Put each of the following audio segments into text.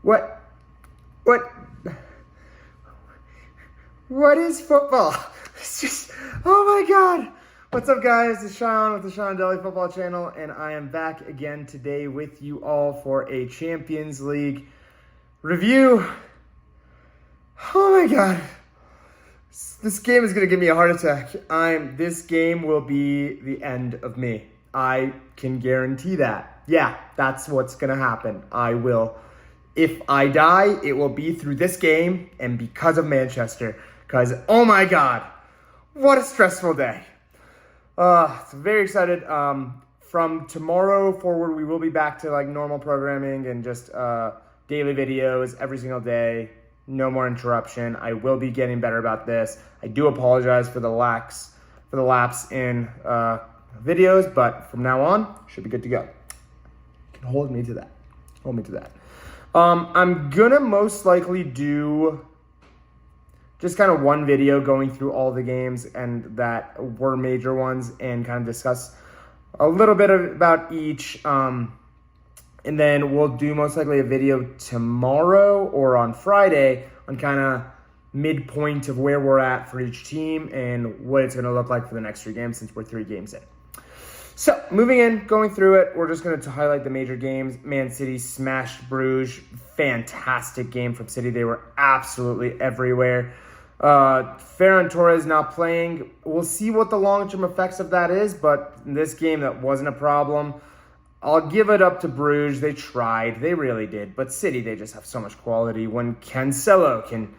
What? What? What is football? It's just, oh my God. What's up, guys? It's Sean with the Sean Daily Football Channel, and I am back again today with you all for a Champions League review. Oh my God. This game is going to give me a heart attack. This game will be the end of me. I can guarantee that. Yeah, that's what's going to happen. I will. If I die, it will be through this game and because of Manchester. Because, oh my God, what a stressful day. Very excited. From tomorrow forward, we will be back to like normal programming and just daily videos every single day. No more interruption. I will be getting better about this. I do apologize for the lapse in videos, but from now on, should be good to go. You can hold me to that. Hold me to that. I'm gonna most likely do just kind of one video going through all the games and that were major ones and kind of discuss a little bit about each. And then we'll do most likely a video tomorrow or on Friday on kind of midpoint of where we're at for each team and what it's going to look like for the next 3 games since we're 3 games in. So moving in, going through it, we're just going to highlight the major games. Man City smashed Bruges. Fantastic game from City. They were absolutely everywhere. Ferran Torres not playing. We'll see what the long-term effects of that is, but in this game, that wasn't a problem. I'll give it up to Bruges. They tried. They really did. But City, they just have so much quality. When Cancelo can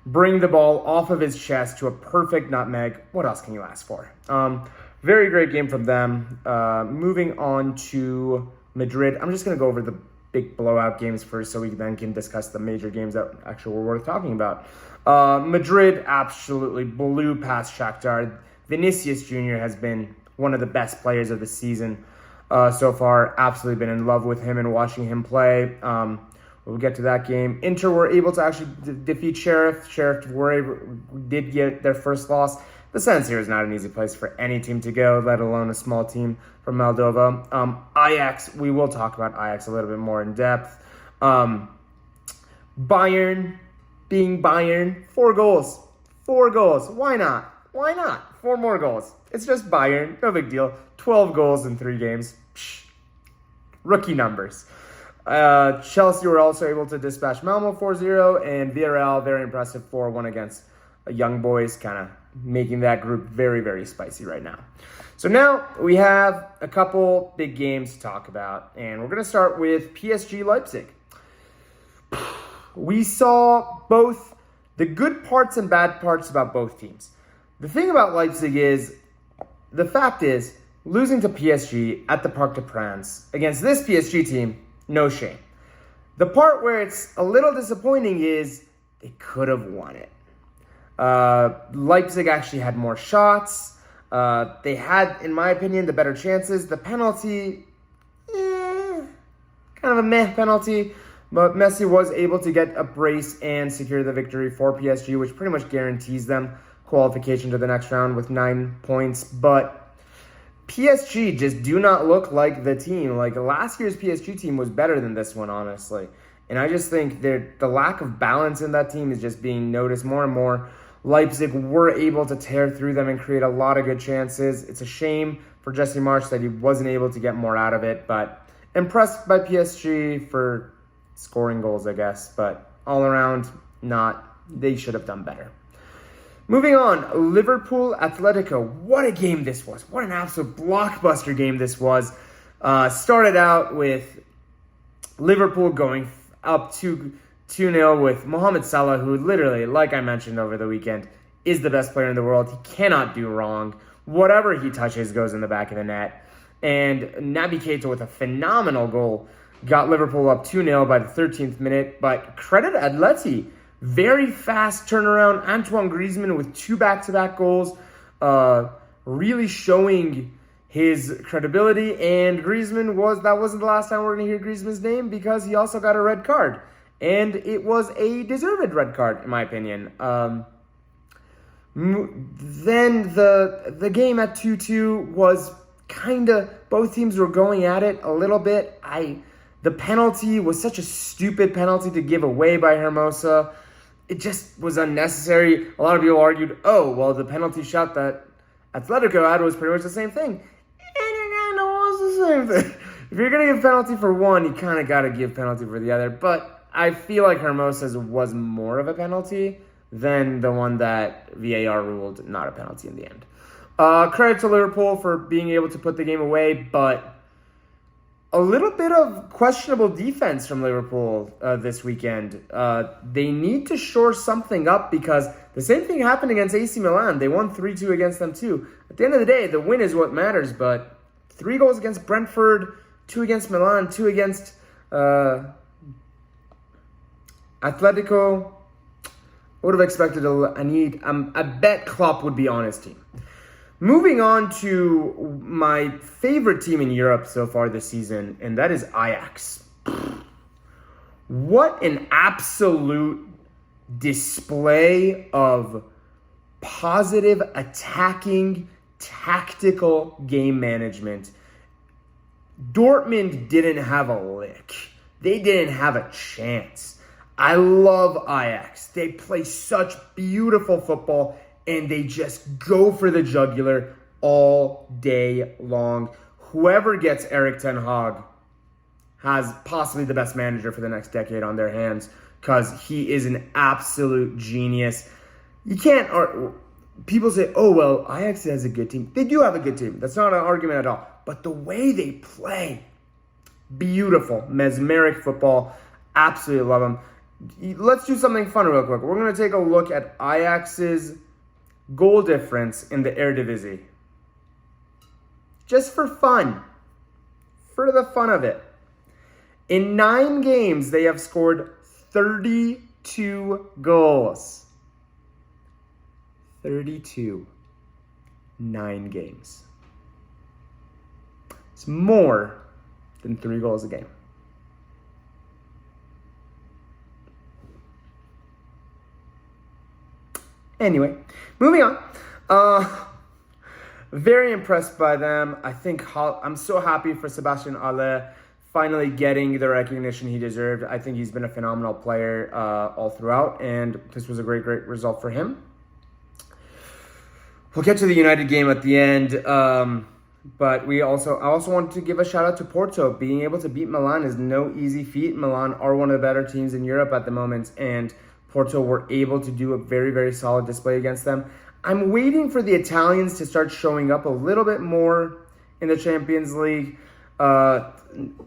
bring the ball off of his chest to a perfect nutmeg, what else can you ask for? Very great game from them. Moving on to Madrid. I'm just going to go over the big blowout games first so we then can discuss the major games that actually were worth talking about. Madrid absolutely blew past Shakhtar. Vinicius Jr. has been one of the best players of the season so far. Absolutely been in love with him and watching him play. We'll get to that game. Inter were able to actually defeat Sheriff. Sheriff did get their first loss. The San Siro is not an easy place for any team to go, let alone a small team from Moldova. Ajax, we will talk about Ajax a little bit more in depth. Bayern being Bayern, 4 goals. 4 goals. Why not? Why not? 4 more goals. It's just Bayern. No big deal. 12 goals in 3 games. Psh, rookie numbers. Chelsea were also able to dispatch Malmo 4-0, and Villarreal, very impressive 4-1 against Young Boys, kind of making that group very, very spicy right now. So now we have a couple big games to talk about, and we're going to start with PSG Leipzig. We saw both the good parts and bad parts about both teams. The thing about Leipzig is, the fact is, losing to PSG at the Parc des Princes against this PSG team, no shame. The part where it's a little disappointing is they could have won it. Leipzig actually had more shots. They had, in my opinion, the better chances. The penalty, kind of a meh penalty. But Messi was able to get a brace and secure the victory for PSG, which pretty much guarantees them qualification to the next round with 9 points. But PSG just do not look like the team. Like last year's PSG team was better than this one, honestly. And I just think the lack of balance in that team is just being noticed more and more. Leipzig were able to tear through them and create a lot of good chances. It's a shame for Jesse Marsch that he wasn't able to get more out of it. But impressed by PSG for scoring goals, I guess. But all around, not. They should have done better. Moving on, Liverpool Atletico. What a game this was. What an absolute blockbuster game this was. Started out with Liverpool going up 2-0 with Mohamed Salah, who literally, like I mentioned over the weekend, is the best player in the world. He cannot do wrong. Whatever he touches goes in the back of the net. And Naby Keita with a phenomenal goal got Liverpool up 2-0 by the 13th minute. But credit Atleti. Very fast turnaround. Antoine Griezmann with 2 back-to-back goals. Really showing his credibility. And Griezmann that wasn't the last time we're going to hear Griezmann's name because he also got a red card. And it was a deserved red card, in my opinion. Then the game at 2-2 was kind of, both teams were going at it a little bit. The penalty was such a stupid penalty to give away by Hermosa. It just was unnecessary. A lot of people argued, oh, well, the penalty shot that Atletico had was pretty much the same thing. And it was the same thing. If you're going to give penalty for one, you kind of got to give penalty for the other. But I feel like Hermosa's was more of a penalty than the one that VAR ruled not a penalty in the end. Credit to Liverpool for being able to put the game away, but a little bit of questionable defense from Liverpool this weekend. They need to shore something up because the same thing happened against AC Milan. They won 3-2 against them too. At the end of the day, the win is what matters, but 3 goals against Brentford, 2 against Milan, 2 against Atletico. I would have expected I bet Klopp would be on his team. Moving on to my favorite team in Europe so far this season, and that is Ajax. What an absolute display of positive, attacking, tactical game management. Dortmund didn't have a lick. They didn't have a chance. I love Ajax. They play such beautiful football, and they just go for the jugular all day long. Whoever gets Erik ten Hag has possibly the best manager for the next decade on their hands because he is an absolute genius. You can't... People say, oh, well, Ajax has a good team. They do have a good team. That's not an argument at all. But the way they play, beautiful, mesmeric football. Absolutely love them. Let's do something fun real quick. We're going to take a look at Ajax's goal difference in the Eredivisie. Just for fun. For the fun of it. In 9 games, they have scored 32 goals. 32. 9 games. It's more than 3 goals a game. Anyway, moving on. Very impressed by them. I think I'm so happy for Sebastian Haller finally getting the recognition he deserved. I think he's been a phenomenal player all throughout, and this was a great result for him. We'll get to the United game at the end, but I also want to give a shout out to Porto. Being able to beat Milan is no easy feat. Milan are one of the better teams in Europe at the moment, and Porto were able to do a very solid display against them. I'm waiting for the Italians to start showing up a little bit more in the Champions League.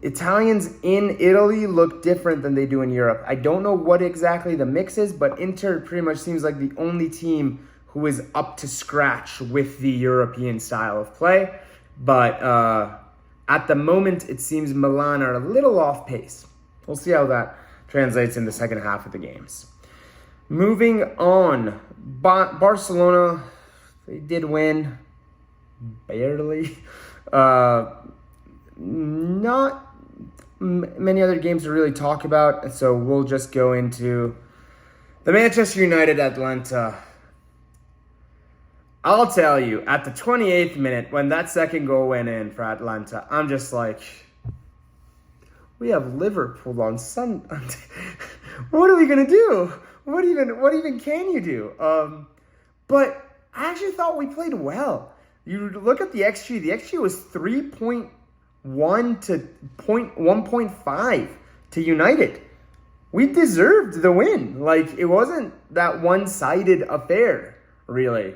Italians in Italy look different than they do in Europe. I don't know what exactly the mix is, but Inter pretty much seems like the only team who is up to scratch with the European style of play. But at the moment, it seems Milan are a little off pace. We'll see how that translates in the second half of the games. Moving on, Barcelona, they did win, barely. Not many other games to really talk about, so we'll just go into the Manchester United Atlanta. I'll tell you, at the 28th minute, when that second goal went in for Atlanta, I'm just like, we have Liverpool on Sunday. What are we going to do? What even can you do? But I actually thought we played well. You look at the XG. The XG was 3.1 to 1.5 to United. We deserved the win. Like, it wasn't that one-sided affair, really.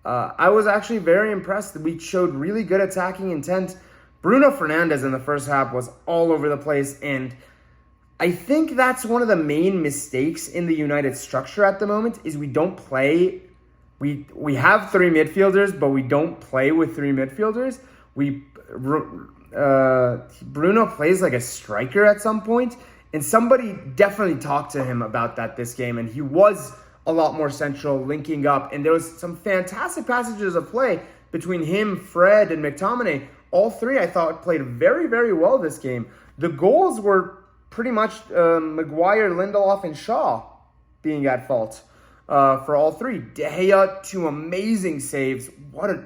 I was actually very impressed. We showed really good attacking intent. Bruno Fernandes in the first half was all over the place, and I think that's one of the main mistakes in the United structure at the moment is we don't play. We have 3 midfielders, but we don't play with 3 midfielders. Bruno plays like a striker at some point, and somebody definitely talked to him about that this game, and he was a lot more central, linking up, and there was some fantastic passages of play between him, Fred, and McTominay. All 3, I thought, played very well this game. The goals were pretty much Maguire, Lindelof, and Shaw being at fault for all 3. De Gea, 2 amazing saves. What a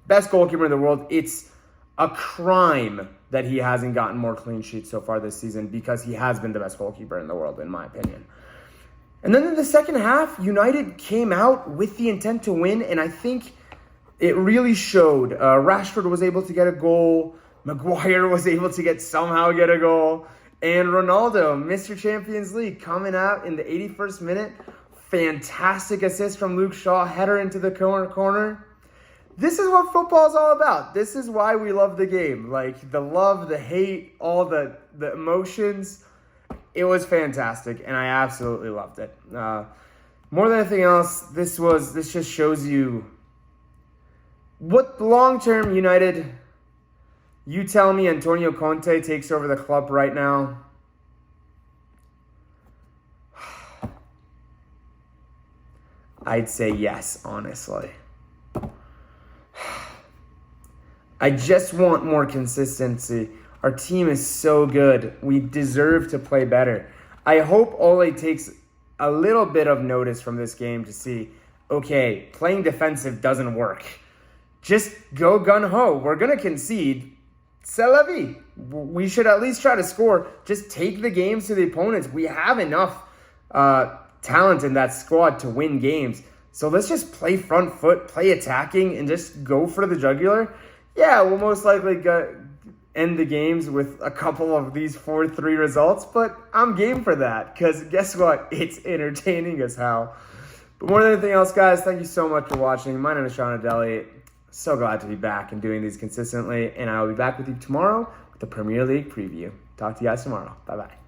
best goalkeeper in the world. It's a crime that he hasn't gotten more clean sheets so far this season, because he has been the best goalkeeper in the world, in my opinion. And then in the second half, United came out with the intent to win, and I think it really showed. Rashford was able to get a goal. Maguire was able to somehow get a goal. And Ronaldo, Mr. Champions League, coming out in the 81st minute. Fantastic assist from Luke Shaw, header into the corner. This is what football is all about. This is why we love the game. Like, the love, the hate, all the emotions. It was fantastic, and I absolutely loved it. More than anything else, this just shows you what long-term United. You tell me Antonio Conte takes over the club right now. I'd say yes, honestly. I just want more consistency. Our team is so good. We deserve to play better. I hope Ole takes a little bit of notice from this game to see, okay, playing defensive doesn't work. Just go gung-ho. We're going to concede. C'est la vie. We should at least try to score. Just take the games to the opponents. We have enough talent in that squad to win games. So let's just play front foot, play attacking, and just go for the jugular. Yeah, we'll most likely end the games with a couple of these 4-3 results, but I'm game for that, because guess what? It's entertaining as hell. But more than anything else, guys, thank you so much for watching. My name is Sean Adeli. So glad to be back and doing these consistently, and I will be back with you tomorrow with the Premier League preview. Talk to you guys tomorrow. Bye-bye.